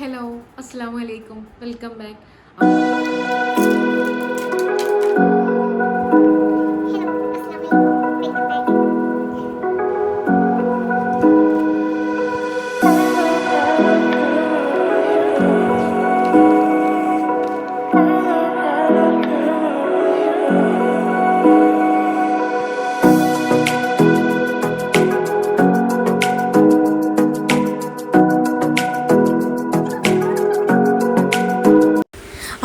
Hello, അസ്സാം വലൈക്കും, welcome back.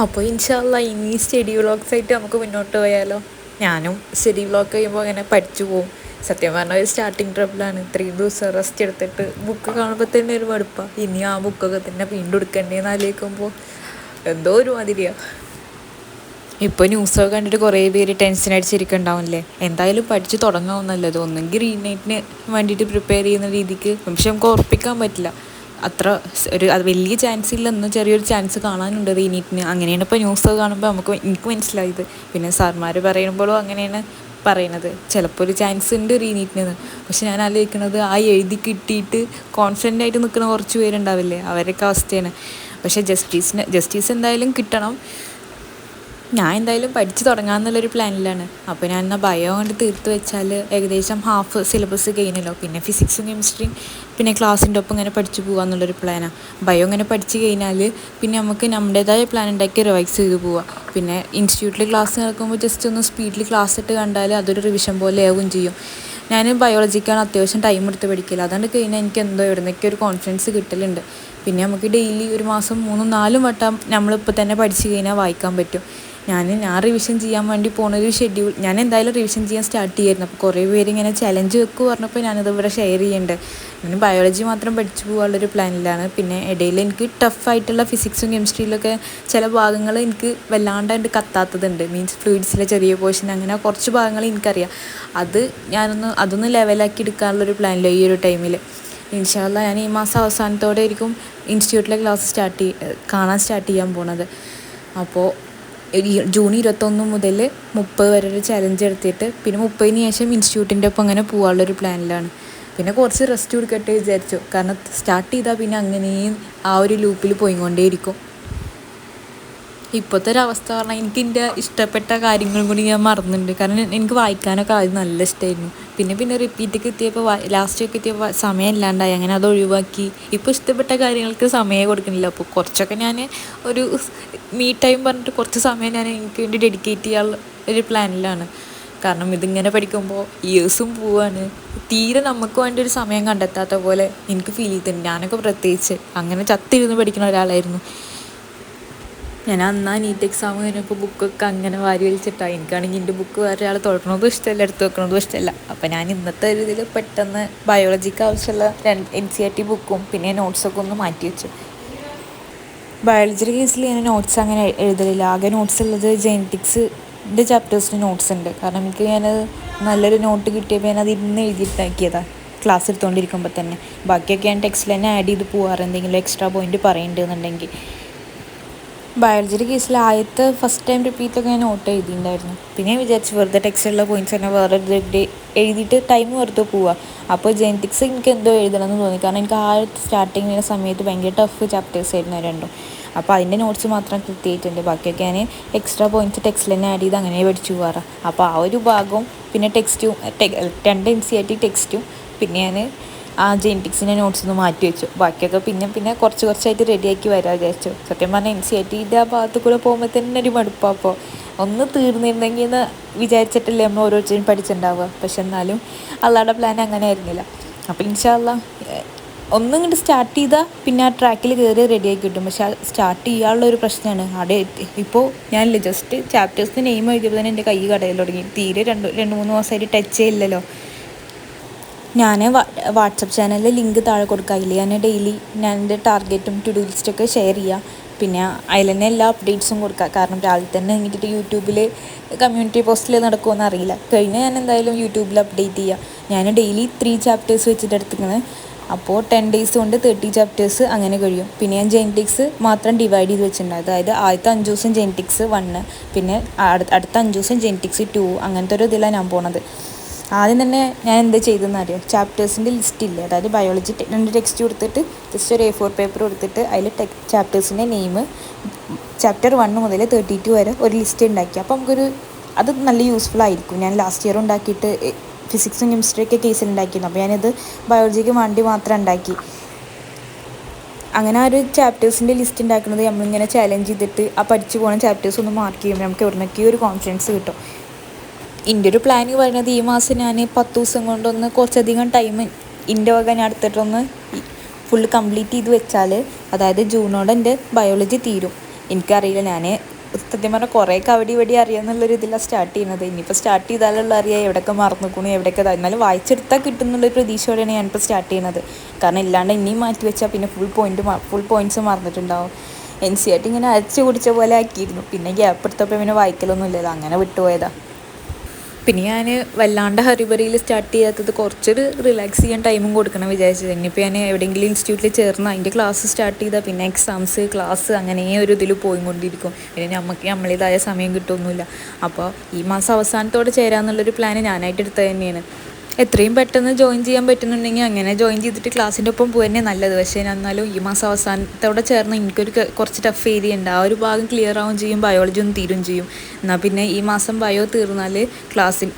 അപ്പോൾ ഇൻഷാല്ല ഇനി സ്റ്റഡി വ്ളോഗ്സ് ആയിട്ട് നമുക്ക് മുന്നോട്ട് പോയാലോ. ഞാനും സ്റ്റഡി വ്ളോഗ് കഴിയുമ്പോൾ അങ്ങനെ പഠിച്ചു പോകും. സത്യം പറഞ്ഞാൽ ഒരു സ്റ്റാർട്ടിങ് ട്രബിളാണ്. ഇത്രയും ദിവസം റെസ്റ്റ് എടുത്തിട്ട് ബുക്ക് കാണുമ്പോൾ തന്നെ ഒരു മടുപ്പാണ്. ഇനി ആ ബുക്കൊക്കെ തന്നെ വീണ്ടും എടുക്കണ്ടേന്ന് ആലോചിക്കുമ്പോൾ എന്തോ ഒരു മാതിരിയാണ്. ഇപ്പോൾ ന്യൂസൊക്കെ കണ്ടിട്ട് കുറേ പേര് ടെൻഷൻ അടിച്ചിരിക്കുന്നുണ്ടാവില്ലേ. എന്തായാലും പഠിച്ച് തുടങ്ങാവും നല്ലത്. ഒന്നെങ്കിൽ റീനൈറ്റിന് വേണ്ടിയിട്ട് പ്രിപ്പയർ ചെയ്യുന്ന രീതിക്ക്. പക്ഷെ നമുക്ക് ഉറപ്പിക്കാൻ പറ്റില്ല. അത്ര അത് വലിയ ചാൻസ് ഇല്ലെന്ന് ചെറിയൊരു ചാൻസ് കാണാനുണ്ട് റീനീറ്റിന്. അങ്ങനെയാണ് ഇപ്പോൾ ന്യൂസൊക്കെ കാണുമ്പോൾ എനിക്ക് മനസ്സിലായത്. പിന്നെ സാർമാർ പറയുമ്പോഴും അങ്ങനെയാണ് പറയണത്. ചിലപ്പോൾ ഒരു ചാൻസ് ഉണ്ട് റീനീറ്റിന്. പക്ഷെ ഞാൻ ആലോചിക്കുന്നത് ആ എഴുതി കിട്ടിയിട്ട് കോൺഫിഡൻ്റ് ആയിട്ട് നിൽക്കുന്ന കുറച്ച് പേരുണ്ടാവില്ലേ, അവരൊക്കെ അവസ്ഥയാണ്. പക്ഷേ ജസ്റ്റിസ് എന്തായാലും കിട്ടണം. ഞാൻ എന്തായാലും പഠിച്ച് തുടങ്ങാമെന്നുള്ളൊരു പ്ലാനിലാണ്. അപ്പോൾ ഞാൻ എന്നാൽ ബയോ കൊണ്ട് തീർത്ത് വെച്ചാൽ ഏകദേശം ഹാഫ് സിലബസ് കഴിഞ്ഞല്ലോ. പിന്നെ ഫിസിക്സും കെമിസ്ട്രിയും പിന്നെ ക്ലാസ്സിൻ്റെ ഒപ്പം ഇങ്ങനെ പഠിച്ചു പോകാമെന്നുള്ളൊരു പ്ലാനാണ്. ബയോ ഇങ്ങനെ പഠിച്ച് കഴിഞ്ഞാൽ പിന്നെ നമുക്ക് നമ്മുടേതായ പ്ലാൻ ഉണ്ടാക്കി റിവൈസ് ചെയ്ത് പോവാം. പിന്നെ ഇൻസ്റ്റിറ്റ്യൂട്ടിൽ ക്ലാസ് നടക്കുമ്പോൾ ജസ്റ്റ് ഒന്ന് സ്പീഡിൽ ക്ലാസ് ഇട്ട് കണ്ടാൽ അതൊരു റിവിഷൻ പോലെ ആവുകയും ചെയ്യും. ഞാൻ ബയോളജിക്കാണ് അത്യാവശ്യം ടൈം എടുത്ത് പഠിക്കില്ല. അതുകൊണ്ട് കഴിഞ്ഞാൽ എനിക്ക് എന്തോ എവിടുന്നൊക്കെ ഒരു കോൺഫിഡൻസ് കിട്ടലുണ്ട്. പിന്നെ നമുക്ക് ഡെയിലി ഒരു മാസം 3-4 വട്ടം നമ്മളിപ്പോൾ തന്നെ പഠിച്ച് കഴിഞ്ഞാൽ വായിക്കാൻ പറ്റും. ഞാൻ റിവിഷൻ ചെയ്യാൻ വേണ്ടി പോകുന്നൊരു ഷെഡ്യൂൾ ഞാൻ എന്തായാലും റിവിഷൻ ചെയ്യാൻ സ്റ്റാർട്ട് ചെയ്യായിരുന്നു. അപ്പോൾ കുറേ പേര് ഇങ്ങനെ ചലഞ്ച് വെക്കുക പറഞ്ഞപ്പോൾ ഞാനത് ഇവിടെ ഷെയർ ചെയ്യുന്നുണ്ട്. ഞാൻ ബയോളജി മാത്രം പഠിച്ചു പോകാനുള്ളൊരു പ്ലാനിലാണ്. പിന്നെ ഇടയിൽ എനിക്ക് ടഫായിട്ടുള്ള ഫിസിക്സും കെമിസ്ട്രിയിലൊക്കെ ചില ഭാഗങ്ങൾ എനിക്ക് വല്ലാണ്ട് കത്താത്തതുണ്ട്. മീൻസ് ഫ്ലൂയിഡ്സിലെ ചെറിയ പോർഷൻ അങ്ങനെ കുറച്ച് ഭാഗങ്ങൾ എനിക്കറിയാം. അതൊന്ന് ലെവലാക്കി എടുക്കാനുള്ളൊരു പ്ലാനിലാണ് ഈ ഒരു ടൈമിൽ. ഇൻഷാല്ലാ ഞാൻ ഈ മാസം അവസാനത്തോടെ ആയിരിക്കും ഇൻസ്റ്റിറ്റ്യൂട്ടിലെ ക്ലാസ് കാണാൻ സ്റ്റാർട്ട് ചെയ്യാൻ പോണത്. അപ്പോൾ ജൂൺ 21 മുതൽ 30 വരെ ഒരു ചലഞ്ച് എടുത്തിട്ട് പിന്നെ 30-ന് ശേഷം ഇൻസ്റ്റിറ്റ്യൂട്ടിൻ്റെ ഒപ്പം അങ്ങനെ പോകാനുള്ളൊരു പ്ലാനിലാണ്. പിന്നെ കുറച്ച് റെസ്റ്റ് കൊടുക്കട്ടെ വിചാരിച്ചു. കാരണം സ്റ്റാർട്ട് ചെയ്താൽ പിന്നെ അങ്ങനെയും ആ ഒരു ലൂപ്പിൽ പോയിക്കൊണ്ടേയിരിക്കും. ഇപ്പോഴത്തെ ഒരു അവസ്ഥ പറഞ്ഞാൽ എനിക്ക് എൻ്റെ ഇഷ്ടപ്പെട്ട കാര്യങ്ങളും കൂടി ഞാൻ മറന്നിട്ടുണ്ട്. കാരണം എനിക്ക് വായിക്കാനൊക്കെ ആദ്യം നല്ല ഇഷ്ടമായിരുന്നു. പിന്നെ റിപ്പീറ്റൊക്കെ എത്തിയപ്പോൾ ലാസ്റ്റൊക്കെ എത്തിയപ്പോൾ സമയം ഇല്ലാണ്ടായി. അങ്ങനെ അത് ഒഴിവാക്കി. ഇപ്പോൾ ഇഷ്ടപ്പെട്ട കാര്യങ്ങൾക്ക് സമയം കൊടുക്കുന്നില്ല. അപ്പോൾ കുറച്ചൊക്കെ ഞാൻ ഒരു മീ ടൈം പറഞ്ഞിട്ട് കുറച്ച് സമയം ഞാൻ എനിക്ക് വേണ്ടി ഡെഡിക്കേറ്റ് ചെയ്യാനുള്ള ഒരു പ്ലാനിലാണ്. കാരണം ഇതിങ്ങനെ പഠിക്കുമ്പോൾ ഇയേഴ്സും പോവാണ്. തീരെ നമുക്ക് വേണ്ടി ഒരു സമയം കണ്ടെത്താത്ത പോലെ എനിക്ക് ഫീൽ ചെയ്തിട്ടുണ്ട്. ഞാനൊക്കെ പ്രത്യേകിച്ച് അങ്ങനെ ചത്തിരുന്ന് പഠിക്കുന്ന ഒരാളായിരുന്നു. ഞാൻ അന്നാ നീറ്റ് എക്സാം കഴിഞ്ഞപ്പോൾ ബുക്കൊക്കെ അങ്ങനെ വാരി വലിച്ചിട്ടാണ്. എനിക്കാണെങ്കിൽ എൻ്റെ ബുക്ക് വേറെ ആൾ തുടരണതും ഇഷ്ടമല്ല, എടുത്ത് വെക്കണതും ഇഷ്ടമല്ല. അപ്പോൾ ഞാൻ ഇന്നത്തെ ഒരു ഇതിൽ പെട്ടെന്ന് ബയോളജിക്ക് ആവശ്യമുള്ള NCERT ബുക്കും പിന്നെ നോട്ട്സൊക്കെ ഒന്ന് മാറ്റി വെച്ചു. ബയോളജിയുടെ കേസിൽ ഞാൻ നോട്ട്സ് അങ്ങനെ എഴുതലില്ല. ആകെ നോട്ട്സ് ഉള്ളത് ജെനറ്റിക്സിൻ്റെ ചാപ്റ്റേഴ്സിന് നോട്ട്സ് ഉണ്ട്. കാരണം എനിക്ക് ഞാനത് നല്ലൊരു നോട്ട് കിട്ടിയപ്പോൾ ഞാനത് ഇന്ന് എഴുതിയിട്ടാക്കിയതാണ് ക്ലാസ് എടുത്തുകൊണ്ടിരിക്കുമ്പോൾ തന്നെ. ബാക്കിയൊക്കെ ഞാൻ ടെക്സ്റ്റിൽ തന്നെ ആഡ് ചെയ്ത് പോകാറ്, എന്തെങ്കിലും എക്സ്ട്രാ പോയിൻറ്റ് പറയുന്നുണ്ടെന്നുണ്ടെങ്കിൽ. ബയോളജിയുടെ കേസിൽ ഫസ്റ്റ് ടൈം റിപ്പീറ്റൊക്കെ ഞാൻ നോട്ട് എഴുതിയിട്ടുണ്ടായിരുന്നു. പിന്നെ ഞാൻ വിചാരിച്ചു വെറുതെ ടെക്സ്റ്റിലുള്ള പോയിൻറ്റ്സ് തന്നെ വേറെ എഴുതിയിട്ട് ടൈം വെറുതെ പോവുക. അപ്പോൾ ജെനറ്റിക്സ് എനിക്ക് എന്തോ എഴുതണമെന്ന് തോന്നി. കാരണം എനിക്ക് ആ സ്റ്റാർട്ടിങ് ചെയ്യുന്ന സമയത്ത് ഭയങ്കര ടഫ് ചാപ്റ്റേഴ്സ് ആയിരുന്നു രണ്ടും. അപ്പോൾ അതിൻ്റെ നോട്ട്സ് മാത്രം കൃത്യമായിട്ടുണ്ട്. ബാക്കിയൊക്കെ ഞാൻ എക്സ്ട്രാ പോയിൻറ്റ്സ് ടെക്സ്റ്റിൽ തന്നെ ആഡ് ചെയ്ത് അങ്ങനെ പഠിച്ചു പോകാറ്. അപ്പോൾ ആ ഒരു ഭാഗവും പിന്നെ ടെക്സ്റ്റും 2 NCERT ടെക്സ്റ്റും പിന്നെ ഞാൻ ആ ജെനറ്റിക്സിൻ്റെ നോട്ട്സ് ഒന്ന് മാറ്റി വെച്ചു. ബാക്കിയൊക്കെ പിന്നെ കുറച്ചായിട്ട് റെഡിയാക്കി വരാൻ വിചാരിച്ചു. സത്യം പറഞ്ഞാൽ NCERTൻ്റെ ആ ഭാഗത്ത് കൂടെ പോകുമ്പോൾ തന്നെ ഒരു മടുപ്പാണ്. അപ്പോൾ ഒന്ന് തീർന്നിരുന്നെങ്കിൽ എന്ന് വിചാരിച്ചിട്ടല്ലേ നമ്മൾ ഓരോരുത്തരും പഠിച്ചിട്ടുണ്ടാവുക. പക്ഷെ എന്നാലും അള്ളാഹുടെ പ്ലാൻ അങ്ങനെ ആയിരുന്നില്ല. അപ്പോൾ ഇൻഷാ അല്ലാഹ് ഒന്നും ഇങ്ങോട്ട് സ്റ്റാർട്ട് ചെയ്താൽ പിന്നെ ആ ട്രാക്കിൽ കയറി റെഡിയാക്കി കിട്ടും. പക്ഷെ അത് സ്റ്റാർട്ട് ചെയ്യാനുള്ള ഒരു പ്രശ്നമാണ്. അവിടെ ഇപ്പോൾ ഞാനില്ല ജസ്റ്റ് ചാപ്റ്റേഴ്സിന് നെയിം എഴുതിയപ്പോൾ തന്നെ എൻ്റെ കൈ കടയിൽ തുടങ്ങി. തീരെ 2-3 മാസമായിട്ട് ടച്ചേ ഇല്ലല്ലോ. ഞാൻ വാട്സപ്പ് ചാനലിൽ ലിങ്ക് താഴെ കൊടുക്കാറില്ല. ഞാൻ ഡെയിലി ഞാൻ എൻ്റെ ടാർഗറ്റും ടു ഡു ലിസ്റ്റൊക്കെ ഷെയർ ചെയ്യുക. പിന്നെ അതിൽ തന്നെ എല്ലാ അപ്ഡേറ്റ്സും കൊടുക്കുക. കാരണം രാവിലെ തന്നെ ഇങ്ങിട്ട് യൂട്യൂബിൽ കമ്മ്യൂണിറ്റി പോസ്റ്റിൽ നടക്കുമെന്ന് അറിയില്ല. കഴിഞ്ഞാൽ ഞാൻ എന്തായാലും യൂട്യൂബിൽ അപ്ഡേറ്റ് ചെയ്യുക. ഞാൻ ഡെയിലി 3 ചാപ്റ്റേഴ്സ് വെച്ചിട്ട് എടുത്തിരിക്കുന്നത്. അപ്പോൾ 10 ഡേയ്സ് കൊണ്ട് 30 ചാപ്റ്റേഴ്സ് അങ്ങനെ കഴിയും. പിന്നെ ഞാൻ ജെനറ്റിക്സ് മാത്രം ഡിവൈഡ് ചെയ്ത് വെച്ചിട്ടുണ്ട്. അതായത് ആദ്യത്തെ 5 ദിവസം ജെനറ്റിക്സ് 1, പിന്നെ അടുത്ത 5 ദിവസം ജെനറ്റിക്സ് 2, അങ്ങനത്തെ ഒരു ഇതിലാണ് ഞാൻ പോണത്. ആദ്യം തന്നെ ഞാൻ എന്താ ചെയ്തതെന്ന് അറിയാം, ചാപ്റ്റേഴ്സിൻ്റെ ലിസ്റ്റ് ഇല്ല, അതായത് ബയോളജി 2 ടെക്സ്റ്റ് കൊടുത്തിട്ട് ജസ്റ്റ് ഒരു A4 പേപ്പർ കൊടുത്തിട്ട് അതിൽ ചാപ്റ്റേഴ്സിൻ്റെ നെയിം ചാപ്റ്റർ 1 മുതൽ 32 വരെ ഒരു ലിസ്റ്റ് ഉണ്ടാക്കി. അപ്പോൾ അത് നല്ല യൂസ്ഫുൾ ആയിരിക്കും. ഞാൻ ലാസ്റ്റ് ഇയർ ഉണ്ടാക്കിയിട്ട് ഫിസിക്സും കെമിസ്ട്രിയൊക്കെ കേസിൽ ഉണ്ടാക്കിയിരുന്നു. അപ്പോൾ ഞാനത് ബയോളജിക്ക് വേണ്ടി മാത്രം ഉണ്ടാക്കി. അങ്ങനെ ആ ഒരു ചാപ്റ്റേഴ്സിൻ്റെ ലിസ്റ്റ് ഉണ്ടാക്കുന്നത് നമ്മളിങ്ങനെ ചാലഞ്ച് ചെയ്തിട്ട് ആ പഠിച്ചു പോകുന്ന ചാപ്റ്റേഴ്സ് ഒന്ന് മാർക്ക് ചെയ്യുമ്പോൾ നമുക്ക് എവിടുന്നൊക്കെ ഒരു കോൺഫിഡൻസ് കിട്ടും. എൻ്റെ ഒരു പ്ലാൻ പറയുന്നത് ഈ മാസം ഞാൻ 10 ദിവസം കൊണ്ടൊന്ന് കുറച്ചധികം ടൈം എൻ്റെ വക ഞാൻ എടുത്തിട്ടൊന്ന് ഫുള്ള് കംപ്ലീറ്റ് ചെയ്ത് വെച്ചാൽ, അതായത് ജൂണോടെ എൻ്റെ ബയോളജി തീരും. എനിക്കറിയില്ല, ഞാൻ സത്യം പറഞ്ഞാൽ കുറേയൊക്കെ അവിടെ ഇവിടെ അറിയാമെന്നുള്ളൊരു ഇതിലാണ് സ്റ്റാർട്ട് ചെയ്യുന്നത്. ഇനിയിപ്പോൾ സ്റ്റാർട്ട് ചെയ്താലുള്ള അറിയാം എവിടെയൊക്കെ മറന്നിക്കണു എവിടെയൊക്കെ എന്നാലും വായിച്ചെടുത്താൽ കിട്ടുന്നുള്ളൊരു പ്രതീക്ഷയോടെയാണ് ഞാനിപ്പോൾ സ്റ്റാർട്ട് ചെയ്യുന്നത്. കാരണം ഇല്ലാണ്ട് ഇനിയും മാറ്റി വെച്ചാൽ പിന്നെ ഫുൾ പോയിൻറ്റ്സ് മറന്നിട്ടുണ്ടാവും. NCERT ഇങ്ങനെ അരച്ച് കുടിച്ച പോലെ ആക്കിയിരുന്നു. പിന്നെ ഗ്യാപ്പ് എടുത്തപ്പോൾ പിന്നെ വായിക്കലൊന്നും ഇല്ലല്ലോ, അങ്ങനെ വിട്ടുപോയതാണ്. പിന്നെ ഞാൻ വല്ലാണ്ട് ഹറിബറിയിൽ സ്റ്റാർട്ട് ചെയ്യാത്തത് കുറച്ചൊരു റിലാക്സ് ചെയ്യാൻ ടൈമും കൊടുക്കണം വിചാരിച്ചത്. ഇനിയിപ്പോൾ ഞാൻ എവിടെയെങ്കിലും ഇൻസ്റ്റിറ്റ്യൂട്ടിൽ ചേർന്ന് അതിൻ്റെ ക്ലാസ് സ്റ്റാർട്ട് ചെയ്താൽ പിന്നെ എക്സാംസ് ക്ലാസ് അങ്ങനെ ഒരു ഇതിൽ പോയിക്കൊണ്ടിരിക്കും. പിന്നെ നമ്മളേതായ സമയം കിട്ടുമൊന്നുമില്ല. അപ്പോൾ ഈ മാസം അവസാനത്തോടെ ചേരാമെന്നുള്ളൊരു പ്ലാൻ ഞാനായിട്ട് എടുത്തത് തന്നെയാണ്. എത്രയും പെട്ടെന്ന് ജോയിൻ ചെയ്യാൻ പറ്റുന്നുണ്ടെങ്കിൽ അങ്ങനെ ജോയിൻ ചെയ്തിട്ട് ക്ലാസ്സിൻ്റെ ഒപ്പം പോയി തന്നെ നല്ലത്. പക്ഷേ എന്നാലും ഈ മാസം അവസാനത്തോടെ ചേർന്ന് എനിക്കൊരു കുറച്ച് ടഫ് ഏരിയ ഉണ്ട്. ആ ഒരു ഭാഗം ക്ലിയർ ആവുകയും ചെയ്യും, ബയോളജി ഒന്ന് തീരും ചെയ്യും. എന്നാൽ പിന്നെ ഈ മാസം ബയോ തീർന്നാൽ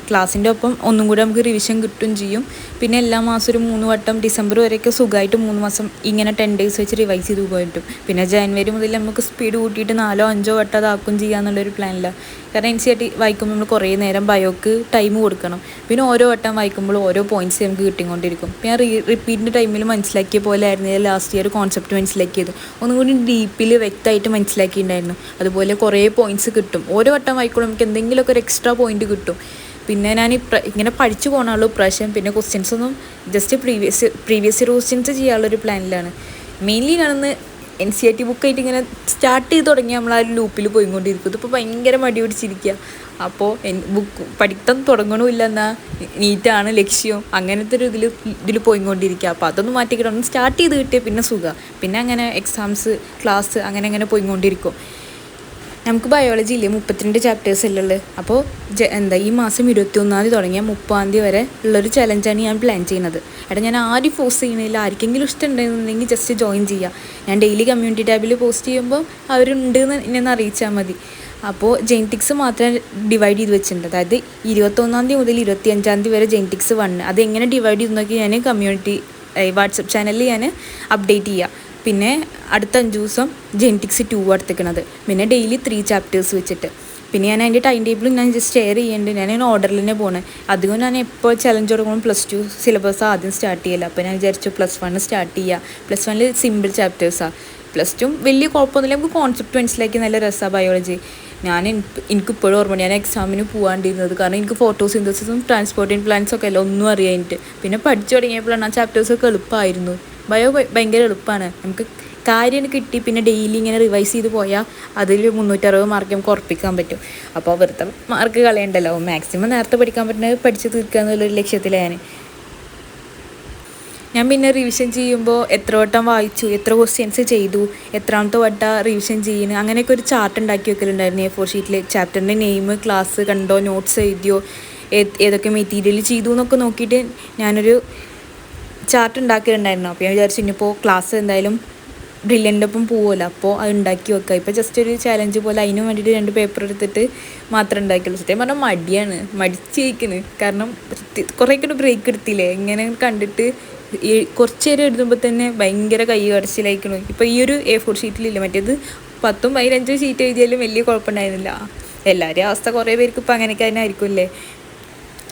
ക്ലാസ്സിൻ്റെ ഒപ്പം ഒന്നും കൂടി നമുക്ക് റിവിഷൻ കിട്ടുകയും ചെയ്യും. പിന്നെ എല്ലാ മാസം ഒരു 3 വട്ടം ഡിസംബർ വരെയൊക്കെ സുഖമായിട്ട് 3 മാസം ഇങ്ങനെ 10 days വെച്ച് റിവൈസ് ചെയ്ത് പോകാൻ പറ്റും. പിന്നെ ജനുവരി മുതൽ നമുക്ക് സ്പീഡ് കൂട്ടിയിട്ട് 4-5 വട്ടം അതാക്കും ചെയ്യാന്നുള്ളൊരു പ്ലാനില്ല. കാരണം NCERT വായിക്കുമ്പോൾ നമ്മൾ കുറേ നേരം ബയോക്ക് ടൈം കൊടുക്കണം. പിന്നെ ഓരോ വട്ടം വായിക്കുമ്പോൾ ഓരോ പോയിൻറ്റ്സ് നമുക്ക് കിട്ടിക്കൊണ്ടിരിക്കും. പിന്നെ റിപ്പീറ്റിൻ്റെ ടൈമിൽ മനസ്സിലാക്കിയ പോലെ ആയിരുന്നു ലാസ്റ്റ് ഇയർ കോൺസെപ്റ്റ് മനസ്സിലാക്കിയത്. ഒന്നും കൂടി ഡീപ്പിൽ വ്യക്തമായിട്ട് മനസ്സിലാക്കിയിട്ടുണ്ടായിരുന്നു. അതുപോലെ കുറേ പോയിൻറ്റ്സ് കിട്ടും. ഓരോ വട്ടം വായിക്കുമ്പോൾ നമുക്ക് എന്തെങ്കിലുമൊക്കെ ഒരു എക്സ്ട്രാ പോയിൻറ്റ് കിട്ടും. പിന്നെ ഞാൻ ഇങ്ങനെ പഠിച്ചു പോകണുള്ളൂ പ്രാവശ്യം. പിന്നെ ക്വസ്റ്റ്യൻസ് ഒന്നും ജസ്റ്റ് പ്രീവിയസ് ഇയർ ക്വസ്റ്റ്യൻസ് ചെയ്യാനുള്ളൊരു പ്ലാനിലാണ്. മെയിൻലി ഞാനൊന്ന് NCERT ബുക്കായിട്ട് ഇങ്ങനെ സ്റ്റാർട്ട് ചെയ്ത് തുടങ്ങി നമ്മൾ ആ ഒരു ലൂപ്പിൽ പോയിക്കൊണ്ടിരിക്കും. ഇതിപ്പോൾ ഭയങ്കര മടി പിടിച്ചിരിക്കുക. അപ്പോൾ ബുക്ക് പഠിത്തം തുടങ്ങണമില്ല എന്നാൽ നീറ്റാണ് ലക്ഷ്യം, അങ്ങനത്തെ ഒരു ഇതിൽ പോയിക്കൊണ്ടിരിക്കുക. അപ്പോൾ അതൊന്നും മാറ്റിക്കിട്ട് ഒന്ന് സ്റ്റാർട്ട് ചെയ്ത് കിട്ടിയാൽ പിന്നെ സുഖമാണ്. പിന്നെ അങ്ങനെ എക്സാംസ് ക്ലാസ് അങ്ങനെ പോയിക്കൊണ്ടിരിക്കും. നമുക്ക് ബയോളജി ഇല്ലേ 32 ചാപ്റ്റേഴ്സ് അല്ലേ ഉള്ളത്. അപ്പോൾ ഈ മാസം 21 തുടങ്ങിയ 30 വരെ ഉള്ളൊരു ചലഞ്ചാണ് ഞാൻ പ്ലാൻ ചെയ്യുന്നത്. ഞാൻ ആരും ഫോഴ്സ് ചെയ്യണില്ല. ആർക്കെങ്കിലും ഇഷ്ടമുണ്ടെന്നുണ്ടെങ്കിൽ ജസ്റ്റ് ജോയിൻ ചെയ്യുക. ഞാൻ ഡെയിലി കമ്മ്യൂണിറ്റി ടാബിൽ പോസ്റ്റ് ചെയ്യുമ്പോൾ അവരുണ്ട് എന്ന് എന്നെ അറിയിച്ചാൽ മതി. അപ്പോൾ ജെനറ്റിക്സ് മാത്രം ഡിവൈഡ് ചെയ്ത് വെച്ചിട്ടുണ്ട്. അതായത് 21 മുതൽ 25 വരെ ജെനറ്റിക്സ് 1. അതെങ്ങനെ ഡിവൈഡ് ചെയ്ത് നോക്കി ഞാൻ കമ്മ്യൂണിറ്റി വാട്സപ്പ് ചാനലിൽ ഞാൻ അപ്ഡേറ്റ് ചെയ്യുക. പിന്നെ അടുത്ത 5 ദിവസം ജെനറ്റിക്സ് 2 എടുത്തിരിക്കണത്. പിന്നെ ഡെയിലി 3 ചാപ്റ്റേഴ്സ് വെച്ചിട്ട്. പിന്നെ ഞാൻ അതിൻ്റെ ടൈം ടേബിളും ഞാൻ ജസ്റ്റ് ഷെയർ ചെയ്യുന്നുണ്ട്. ഞാൻ ഓർഡറിൽ തന്നെ പോകണേ. അധികം ഞാൻ എപ്പോൾ ചലഞ്ച് തുടങ്ങുമ്പോൾ +2 സിലബസ് ആദ്യം സ്റ്റാർട്ട് ചെയ്യില്ല. അപ്പോൾ ഞാൻ വിചാരിച്ചു +1 സ്റ്റാർട്ട് ചെയ്യുക. +1 സിമ്പിൾ ചാപ്റ്റേഴ്സാണ്. +2 വലിയ കുഴപ്പമൊന്നുമില്ല, നമുക്ക് കോൺസെപ്റ്റ് മനസ്സിലാക്കി നല്ല രസമാണ് ബയോളജി. എനിക്കിപ്പോഴും ഓർമ്മ ഞാൻ എക്സാമിന് പോകാണ്ടിരുന്നത്. കാരണം എനിക്ക് ഫോട്ടോസിന്തസിസും ട്രാൻസ്പോർട്ടിങ് പ്ലാൻസും ഒക്കെ അല്ല ഒന്നും അറിയാനിട്ട്. പിന്നെ പഠിച്ചു തുടങ്ങിയപ്പോഴാണ് ആ ചാപ്റ്റേഴ്സൊക്കെ എളുപ്പമായിരുന്നു. ബയോ ഭയങ്കര എളുപ്പമാണ്, നമുക്ക് കാര്യം കിട്ടി. പിന്നെ ഡെയിലി ഇങ്ങനെ റിവൈസ് ചെയ്ത് പോയാൽ അതിൽ 360 മാർക്ക് നമുക്ക് ഉറപ്പിക്കാൻ പറ്റും. അപ്പോൾ വെറുതെ മാർക്ക് കളയണ്ടല്ലോ, മാക്സിമം നേരത്തെ പഠിക്കാൻ പറ്റുന്നത് പഠിച്ച് തീർക്കുക എന്നുള്ളൊരു ലക്ഷ്യത്തിലാണ് ഞാൻ. പിന്നെ റിവിഷൻ ചെയ്യുമ്പോൾ എത്ര വട്ടം വായിച്ചു, എത്ര ക്വസ്റ്റ്യൻസ് ചെയ്തു, എത്രാമത്തെ വട്ടം റിവിഷൻ ചെയ്യുന്നു, അങ്ങനെയൊക്കെ ഒരു ചാർട്ട് ഉണ്ടാക്കി വെക്കലുണ്ടായിരുന്നു A4 ഷീറ്റിൽ. ചാപ്റ്ററിൻ്റെ നെയിം, ക്ലാസ് കണ്ടോ, നോട്ട്സ് എഴുതിയോ, ഏതൊക്കെ മെറ്റീരിയൽ ചെയ്തു എന്നൊക്കെ നോക്കിയിട്ട് ഞാനൊരു ചാർട്ട് ഉണ്ടാക്കിയിട്ടുണ്ടായിരുന്നു. അപ്പോൾ ഞാൻ വിചാരിച്ചു ഇനിയിപ്പോൾ ക്ലാസ് എന്തായാലും ബ്രില്യൻ്റെ ഒപ്പം പോവുമല്ലോ, അപ്പോൾ അത് ഉണ്ടാക്കി വെക്കുക. ഇപ്പോൾ ജസ്റ്റ് ഒരു ചാലഞ്ച് പോലെ അതിന് വേണ്ടിയിട്ട് 2 പേപ്പർ എടുത്തിട്ട് മാത്രമേ ഉണ്ടാക്കിയുള്ളൂ. സത്യം പറഞ്ഞാൽ മടിച്ചിരിക്കുന്നു. കാരണം കുറേയൊക്കെ ഒരു ബ്രേക്ക് എടുത്തില്ലേ, ഇങ്ങനെ കണ്ടിട്ട് കുറച്ച് നേരം എഴുതുമ്പോൾ തന്നെ ഭയങ്കര കൈ കടച്ചിലായിരിക്കണം. ഇപ്പോൾ ഈ ഒരു A4 ഷീറ്റിലില്ല, മറ്റേത് 10ഉം 15ഉം ഷീറ്റ് എഴുതിയാലും വലിയ കുഴപ്പമുണ്ടായിരുന്നില്ല. എല്ലാവരെയും അവസ്ഥ കുറേ പേർക്ക് ഇപ്പോൾ അങ്ങനെയൊക്കെ തന്നെ ആയിരിക്കുമല്ലേ.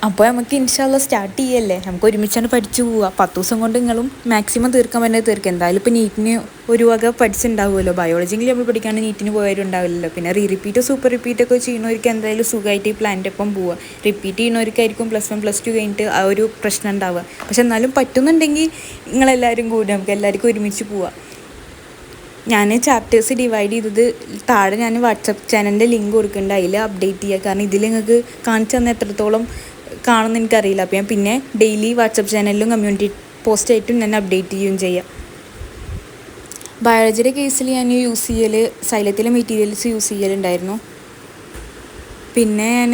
അപ്പോൾ നമുക്ക് ഇൻഷാല്ലാ സ്റ്റാർട്ട് ചെയ്യല്ലേ, നമുക്ക് ഒരുമിച്ചാണ് പഠിച്ചു പോവുക. 10 ദിവസം കൊണ്ട് നിങ്ങളും മാക്സിമം തീർക്കാൻ പറ്റുന്നത് തീർക്കുക. എന്തായാലും ഇപ്പോൾ നീറ്റിന് ഒരു വക പഠിച്ചിട്ടുണ്ടാവുമല്ലോ, ബയോളജിയിൽ നമ്മൾ പഠിക്കാണ്ട് നീറ്റിന് പോയവരുണ്ടാവില്ലല്ലോ. പിന്നെ റിപ്പീറ്റ് സൂപ്പർ റിപ്പീറ്റൊക്കെ ചെയ്യുന്നവർക്ക് എന്തായാലും സുഖമായിട്ട് ഈ പ്ലാൻ്റെ ഒപ്പം പോവുക. റിപ്പീറ്റ് ചെയ്യുന്നവർക്കായിരിക്കും +1 +2 കഴിഞ്ഞിട്ട് ആ ഒരു പ്രശ്നം ഉണ്ടാവുക. പക്ഷെ എന്നാലും പറ്റുന്നുണ്ടെങ്കിൽ നിങ്ങളെല്ലാവരും കൂടി നമുക്ക് എല്ലാവർക്കും ഒരുമിച്ച് പോവാം. ഞാൻ ചാപ്റ്റേഴ്സ് ഡിവൈഡ് ചെയ്തത് താഴെ ഞാൻ വാട്സപ്പ് ചാനലിൻ്റെ ലിങ്ക് കൊടുക്കുന്നുണ്ട്, അതിൽ അപ്ഡേറ്റ് ചെയ്യുക. കാരണം ഇതിൽ നിങ്ങൾക്ക് കാണിച്ചു തന്ന എത്രത്തോളം കാണുമെന്ന് എനിക്കറിയില്ല. അപ്പോൾ ഞാൻ പിന്നെ ഡെയിലി വാട്സപ്പ് ചാനലിലും കമ്മ്യൂണിറ്റി പോസ്റ്റായിട്ടും ഞാൻ അപ്ഡേറ്റ് ചെയ്യുകയും ചെയ്യാം. ബയോളജിയുടെ കേസിൽ ഞാൻ സൈലത്തിലെ മെറ്റീരിയൽസ് യൂസ് ചെയ്യലുണ്ടായിരുന്നു. പിന്നെ ഞാൻ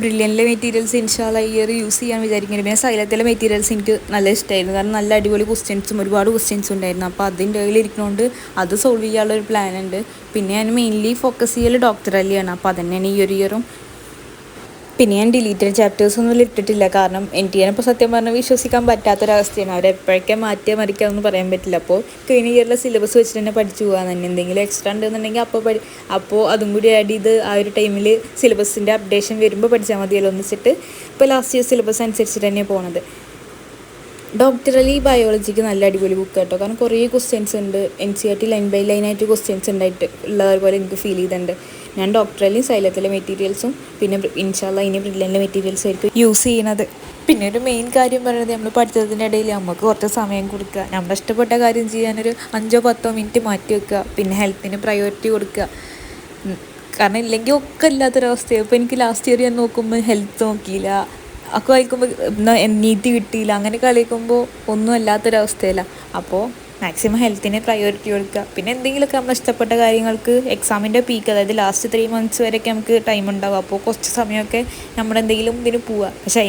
ബ്രില്യൻറ്റിലെ മെറ്റീരിയൽസ് ഇൻഷാല്ല ഈ ഇയർ യൂസ് ചെയ്യാൻ വിചാരിക്കുന്നുണ്ട്. പിന്നെ സൈലത്തിലെ മെറ്റീരിയൽസ് എനിക്ക് നല്ല ഇഷ്ടമായിരുന്നു, കാരണം നല്ല അടിപൊളി ക്വസ്റ്റ്യൻസും ഒരുപാട് ക്വസ്റ്റ്യൻസും ഉണ്ടായിരുന്നു. അപ്പോൾ അതിൻ്റെ കയ്യിൽ ഇരിക്കുന്നതുകൊണ്ട് അത് സോൾവ് ചെയ്യാനുള്ളൊരു പ്ലാൻ ഉണ്ട്. പിന്നെ ഞാൻ മെയിൻലി ഫോക്കസ് ചെയ്യൽ ഡോക്ടർ അലിയാണ്. അപ്പോൾ അതന്നെയാണ് ഈ ഒരു ഇയറും. പിന്നെ ഞാൻ ഡിലീറ്റഡ് ചാപ്റ്റേഴ്സ് ഒന്നും ഇട്ടിട്ടില്ല, കാരണം എനിക്ക് ഞാനിപ്പോൾ സത്യം പറഞ്ഞാൽ വിശ്വസിക്കാൻ പറ്റാത്തൊരവസ്ഥയാണ്. അവരെപ്പോഴൊക്കെ മാറ്റിയാൽ മറിക്കാമെന്ന് പറയാൻ പറ്റില്ല. അപ്പോൾ കഴിഞ്ഞ ഇയറിലെ സിലബസ് വെച്ചിട്ട് തന്നെ പഠിച്ചു പോകാൻ തന്നെ. എന്തെങ്കിലും എക്സ്ട്രാ ഉണ്ടെന്നുണ്ടെങ്കിൽ അപ്പോൾ അതും കൂടി ആഡ് ചെയ്ത് ആ ഒരു ടൈമിൽ സിലബസിൻ്റെ അപ്ഡേഷൻ വരുമ്പോൾ പഠിച്ചാൽ മതിയല്ലോ എന്ന് വെച്ചിട്ട് ഇപ്പോൾ ലാസ്റ്റ് ഇയർ സിലബസ് അനുസരിച്ചിട്ട് തന്നെയാണ് പോണത്. ഡോക്ടർ അലി ബയോളജിക്ക് നല്ല അടിപൊളി ബുക്ക് കേട്ടോ, കാരണം കുറേ ക്വസ്റ്റ്യൻസ് ഉണ്ട്. NCERT ലൈൻ ബൈ ലൈനായിട്ട് ക്വസ്റ്റ്യൻസ് ഉണ്ടായിട്ട് ഉള്ളതുപോലെ എനിക്ക് ഫീൽ ചെയ്തിട്ടുണ്ട്. ഞാൻ ഡോക്ടർ അലിയും സൈലത്തിലെ മെറ്റീരിയൽസും പിന്നെ ഇൻഷാല്ല ഇനി ബ്രില്യൻറ്റിലെ മെറ്റീരിയൽസും ആയിരിക്കും യൂസ് ചെയ്യുന്നത്. പിന്നെ ഒരു മെയിൻ കാര്യം പറയുന്നത്, നമ്മൾ പഠിത്തത്തിൻ്റെ ഇടയിൽ നമുക്ക് കുറച്ച് സമയം കൊടുക്കുക, നമ്മുടെ ഇഷ്ടപ്പെട്ട കാര്യം ചെയ്യാനൊരു 5-10 മിനിറ്റ് മാറ്റി വെക്കുക. പിന്നെ ഹെൽത്തിന് പ്രയോറിറ്റി കൊടുക്കുക, കാരണം ഇല്ലെങ്കിൽ ഒക്കെ ഇല്ലാത്തൊരവസ്ഥയാണ്. ഇപ്പോൾ എനിക്ക് ലാസ്റ്റ് ഇയർ ഞാൻ നോക്കുമ്പോൾ ഹെൽത്ത് നോക്കിയില്ല, ഒക്കെ വായിക്കുമ്പോൾ നീതി കിട്ടിയില്ല, അങ്ങനെയൊക്കെ കളിക്കുമ്പോൾ ഒന്നും അല്ലാത്തൊരവസ്ഥയില്ല. അപ്പോൾ മാക്സിമം ഹെൽത്തിന് പ്രയോറിറ്റി കൊടുക്കുക. പിന്നെ എന്തെങ്കിലുമൊക്കെ നമ്മൾ ഇഷ്ടപ്പെട്ട കാര്യങ്ങൾക്ക് എക്സാമിൻ്റെ പീക്ക്, അതായത് ലാസ്റ്റ് 3 months വരെയൊക്കെ നമുക്ക് ടൈം ഉണ്ടാവും. അപ്പോൾ കുറച്ച് സമയമൊക്കെ നമ്മളെന്തെങ്കിലും ഇതിന് പോവുക. പക്ഷേ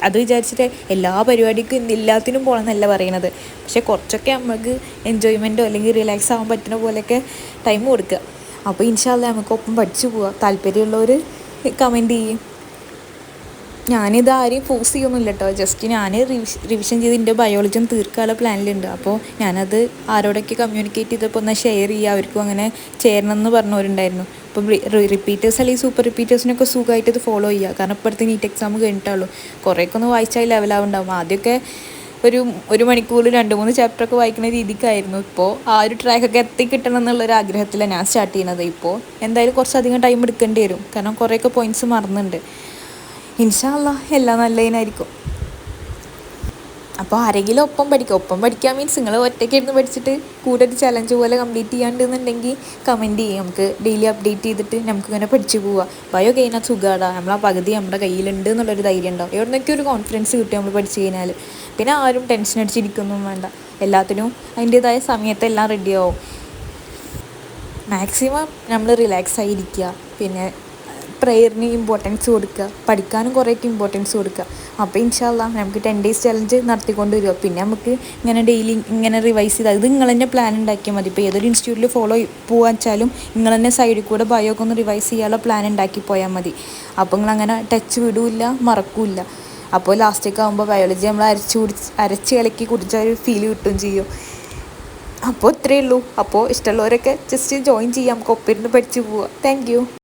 അത് വിചാരിച്ചിട്ട് എല്ലാ പരിപാടിക്കും എല്ലാത്തിനും പോകണമെന്നല്ല പറയണത്. പക്ഷേ കുറച്ചൊക്കെ നമുക്ക് എൻജോയ്മെൻറ്റോ അല്ലെങ്കിൽ റിലാക്സ് ആവാൻ പറ്റുന്ന പോലെയൊക്കെ ടൈം കൊടുക്കുക. അപ്പോൾ ഇൻഷാല്ല നമുക്ക് ഒപ്പം പഠിച്ചു പോവുക. താല്പര്യമുള്ളവർ കമൻറ്റ് ചെയ്യും. ഞാനിത് ആരെയും ഫോഴ്സ് ചെയ്യൊന്നുമില്ല കേട്ടോ, ജസ്റ്റ് ഞാൻ റിവിഷൻ ചെയ്ത് എൻ്റെ ബയോളജിയും തീർക്കാനുള്ള പ്ലാനിലുണ്ട്. അപ്പോൾ ഞാനത് ആരോടൊക്കെ കമ്മ്യൂണിക്കേറ്റ് ചെയ്തപ്പോൾ ഒന്ന് ഷെയർ ചെയ്യുക, അവർക്കും അങ്ങനെ ചേരണമെന്ന് പറഞ്ഞവരുണ്ടായിരുന്നു. അപ്പോൾ റിപ്പീറ്റേഴ്സ് അല്ലെങ്കിൽ സൂപ്പർ റിപ്പീറ്റേഴ്സിനൊക്കെ സുഖമായിട്ട് ഇത് ഫോളോ ചെയ്യുക, കാരണം ഇപ്പോഴത്തെ നീറ്റ് എക്സാം കഴിഞ്ഞിട്ടുള്ളൂ. കുറേയൊക്കെ ഒന്ന് വായിച്ചാൽ ലെവലാവുണ്ടാവും. ആദ്യമൊക്കെ ഒരു മണിക്കൂർ 2-3 ചാപ്റ്ററൊക്കെ വായിക്കുന്ന രീതിക്കായിരുന്നു. ഇപ്പോൾ ആ ഒരു ട്രാക്കൊക്കെ എത്തിക്കിട്ടണം എന്നുള്ളൊരു ആഗ്രഹത്തിലാണ് ഞാൻ സ്റ്റാർട്ട് ചെയ്യുന്നത്. ഇപ്പോൾ എന്തായാലും കുറച്ചധികം ടൈം എടുക്കേണ്ടി വരും, കാരണം കുറേയൊക്കെ പോയിൻറ്റ്സ് മറന്നുണ്ട്. ഇൻഷാ അല്ലാഹ് എല്ലാം നല്ലതിനായിരിക്കും. അപ്പോൾ ആരെങ്കിലും ഒപ്പം പഠിക്കുക മീൻസ് നിങ്ങൾ ഒറ്റയ്ക്ക് ഇരുന്ന് പഠിച്ചിട്ട് കൂടെ ഒരു ചലഞ്ച് പോലെ കംപ്ലീറ്റ് ചെയ്യാണ്ടെന്നുണ്ടെങ്കിൽ കമൻറ്റ് ചെയ്യും. നമുക്ക് ഡെയിലി അപ്ഡേറ്റ് ചെയ്തിട്ട് നമുക്കിങ്ങനെ പഠിച്ചു പോവാം. ബയോ കഴിഞ്ഞാൽ സുഖമാണ്, നമ്മളാ പകുതി നമ്മുടെ കയ്യിലുണ്ട് എന്നുള്ളൊരു ധൈര്യം ഉണ്ടാവും. എവിടെ നിന്നൊക്കെ ഒരു കോൺഫിഡൻസ് കിട്ടും നമ്മൾ പഠിച്ചു കഴിഞ്ഞാൽ. പിന്നെ ആരും ടെൻഷൻ അടിച്ചിരിക്കൊന്നും വേണ്ട, എല്ലാത്തിനും അതിൻ്റേതായ സമയത്തെല്ലാം റെഡിയാവും. മാക്സിമം നമ്മൾ റിലാക്സ് ആയിരിക്കുക. പിന്നെ പ്രെയറിന് ഇമ്പോർട്ടൻസ് കൊടുക്കുക, പഠിക്കാനും കുറേയൊക്കെ ഇമ്പോർട്ടൻസ് കൊടുക്കുക. അപ്പോൾ ഇൻഷാ അല്ലാഹ് നമുക്ക് 10 days ചലഞ്ച് നടത്തിക്കൊണ്ട് വരിക. പിന്നെ നമുക്ക് ഇങ്ങനെ ഡെയിലി ഇങ്ങനെ റിവൈസ് ചെയ്താൽ ഇത് നിങ്ങൾ തന്നെ പ്ലാൻ ഉണ്ടാക്കിയാൽ മതി. ഇപ്പോൾ ഏതൊരു ഇൻസ്റ്റിറ്റ്യൂട്ടിൽ ഫോളോ പോകാൻ വെച്ചാലും നിങ്ങൾ തന്നെ സൈഡിൽ കൂടെ ബയോക്കെ ഒന്ന് റിവൈസ് ചെയ്യാനുള്ള പ്ലാൻ ഉണ്ടാക്കി പോയാൽ മതി. അപ്പോൾ നിങ്ങളങ്ങനെ ടച്ച് വിടില്ല, മറക്കില്ല. അപ്പോൾ ലാസ്റ്റൊക്കെ ആകുമ്പോൾ ബയോളജി നമ്മൾ അരച്ച് ഇലക്കി കുടിച്ച ഒരു ഫീൽ കിട്ടുകയും ചെയ്യും. അപ്പോൾ ഇത്രയേ ഉള്ളൂ. അപ്പോൾ ഇഷ്ടമുള്ളവരൊക്കെ ജസ്റ്റ് ജോയിൻ ചെയ്യാം, നമുക്ക് ഒപ്പിരുന്ന് പഠിച്ചു പോവുക. Thank you.